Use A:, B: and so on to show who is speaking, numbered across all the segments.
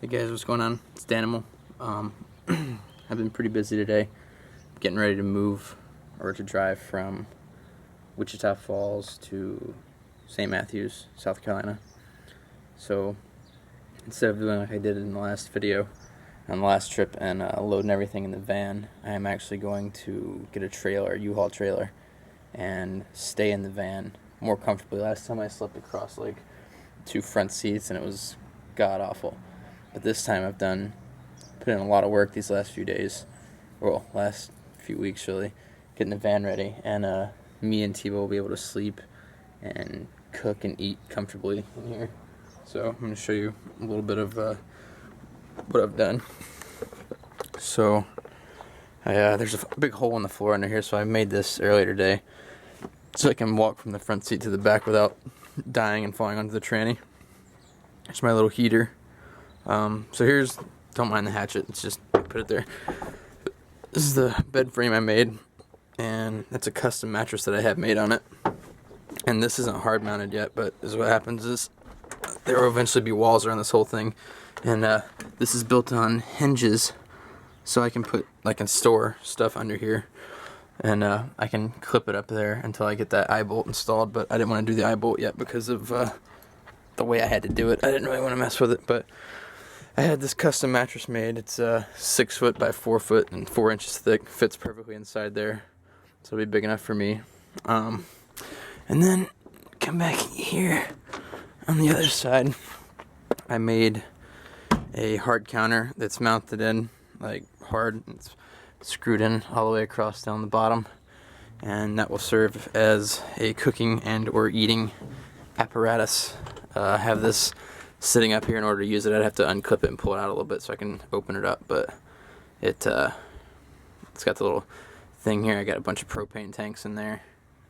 A: Hey guys, what's going on? It's Danimal. I've been pretty busy today, getting ready to move or to drive from Wichita Falls to St. Matthews, South Carolina. So instead of doing like I did in the last video on the last trip and loading everything in the van, I am actually going to get a trailer, a U-Haul trailer, and stay in the van more comfortably. Last time I slept across like 2 front seats and it was god awful. But this time I've put in a lot of work these last few days, well, last few weeks really, getting the van ready, and me and Tebow will be able to sleep and cook and eat comfortably in here. So I'm going to show you a little bit of what I've done. So there's a big hole in the floor under here, so I made this earlier today so I can walk from the front seat to the back without dying and falling onto the tranny. It's my little heater. So here's, don't mind the hatchet, it's just, put it there. This is the bed frame I made, and it's a custom mattress that I have made on it. And this isn't hard mounted yet, but what happens is there will eventually be walls around this whole thing. And this is built on hinges, so I can store stuff under here. And I can clip it up there until I get that eye bolt installed, but I didn't want to do the eye bolt yet because of the way I had to do it. I didn't really want to mess with it, but I had this custom mattress made. It's 6 foot by 4 foot and 4 inches thick. Fits perfectly inside there, so it'll be big enough for me. And then come back here on the other side. I made a hard counter that's mounted in like hard. It's screwed in all the way across down the bottom, and that will serve as a cooking and or eating apparatus. I have this sitting up here. In order to use it, I'd have to unclip it and pull it out a little bit so I can open it up, but it's got the little thing here. I got a bunch of propane tanks in there.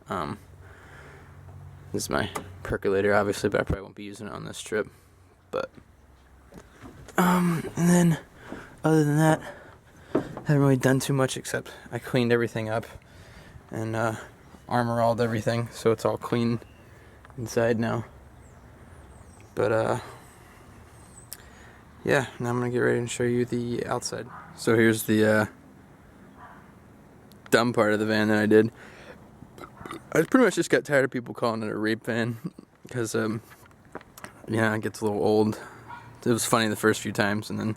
A: This is my percolator, obviously, but I probably won't be using it on this trip. But and then other than that, I haven't really done too much except I cleaned everything up and armor-alled everything, so it's all clean inside now. But yeah, now I'm gonna get ready and show you the outside. So here's the dumb part of the van that I did. I pretty much just got tired of people calling it a rape van because yeah, it gets a little old. It was funny the first few times, and then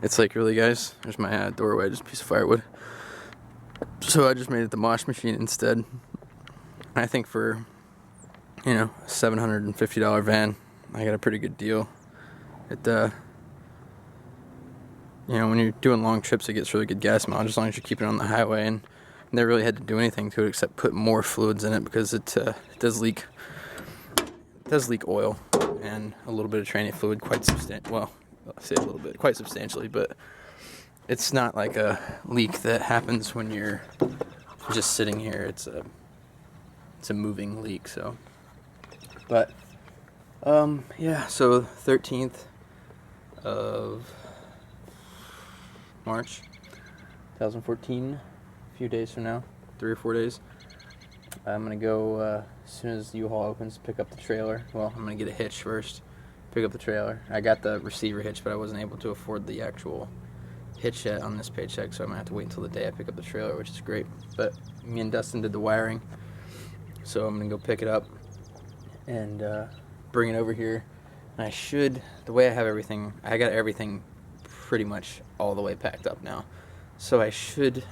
A: it's like, really guys, there's my doorway, just a piece of firewood. So I just made it the mosh machine instead. I think for, you know, a $750 van, I got a pretty good deal. It you know, when you're doing long trips, it gets really good gas mileage as long as you keep it on the highway, and never really had to do anything to it except put more fluids in it because it does leak oil and a little bit of tranny fluid quite substantially, but it's not like a leak that happens when you're just sitting here. It's a moving leak. So, but yeah, so 13th of March 2014, a few days from now, 3 or 4 days, I'm gonna go as soon as U-Haul opens, pick up the trailer. Well, I'm gonna get a hitch first, pick up the trailer. I got the receiver hitch, but I wasn't able to afford the actual hitch yet on this paycheck, so I'm gonna have to wait until the day I pick up the trailer, which is great. But me and Dustin did the wiring, so I'm gonna go pick it up and bring it over here. And the way I have everything, I got everything pretty much all the way packed up now, so I should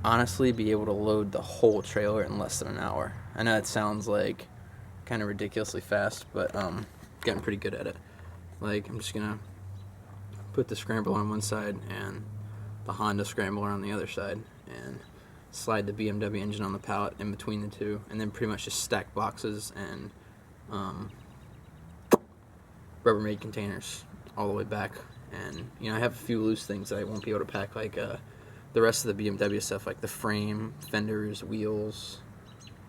A: honestly be able to load the whole trailer in less than an hour. I know it sounds like kind of ridiculously fast, but getting pretty good at it. Like, I'm just gonna put the scrambler on one side and the Honda scrambler on the other side, and slide the BMW engine on the pallet in between the two, and then pretty much just stack boxes and Rubbermaid containers all the way back. And you know, I have a few loose things that I won't be able to pack, like the rest of the BMW stuff, like the frame, fenders, wheels,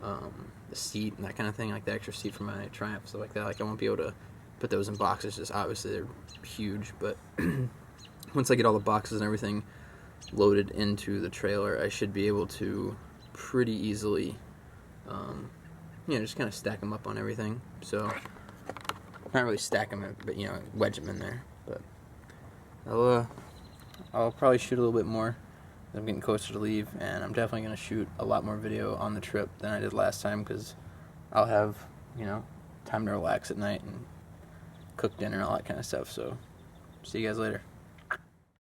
A: the seat, and that kind of thing, like the extra seat for my Triumph, stuff like that. Like, I won't be able to put those in boxes, just obviously they're huge, but once I get all the boxes and everything loaded into the trailer, I should be able to pretty easily, you know, just kind of stack them up on everything. So Not really stack them, but wedge them in there. But I'll probably shoot a little bit more. I'm getting closer to leave, and I'm definitely gonna shoot a lot more video on the trip than I did last time, because I'll have time to relax at night and cook dinner and all that kind of stuff. So see you guys later.